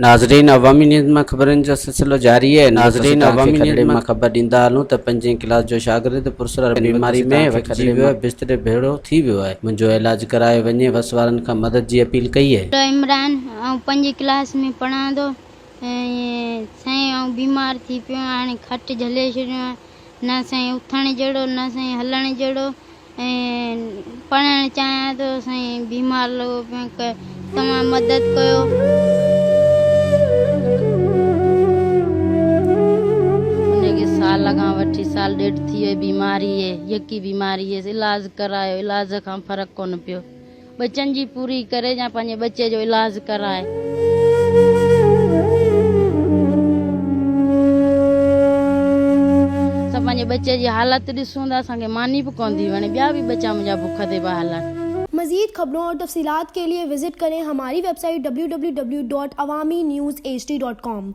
नाज़रीन, अवामी न्यूज़ में ख़बरनि जो सिलसिलो जारी है। नाज़रीन, अवामी न्यूज़ में ख़बर ॾींदा हलूं त 5वीं क्लास जो शागिर्द पुरसर बीमारी में वठिजी वियो आहे, बिस्तरे भेड़ो थी वियो आहे। मुंहिंजो इलाज करायो वञे, वस वारनि खां मदद जी अपील कई है। इमरान 5वीं क्लास में पढ़ंदो साईं बीमार थी पियो, हाणे खट झले छॾियो, न साईं उथण जहिड़ो न साईं हलण जहिड़ो, पढ़णु चाहियां थो साईं बीमार लॻो पियो, तव्हां मदद कयो। साल खां वठी साल ॾेढ थी वई बीमारी है, यकी बीमारी है, इलाज करायो, इलाज खां फ़र्क़ु कोन पियो। बच्चनि जी पूरी करे या पंहिंजे बच्चे जो इलाज कराए। असां पंहिंजे बच्चे जी हालत ॾिसूं था, असांखे मानी बि कोन थी वणे, ॿिया बि बच्चा मुंहिंजा बुख ते पिया हलनि। मज़ीद खबरों और तफसीलात के लिए विजिट करें हमारी वेबसाइट www.awamiNewsHD.com।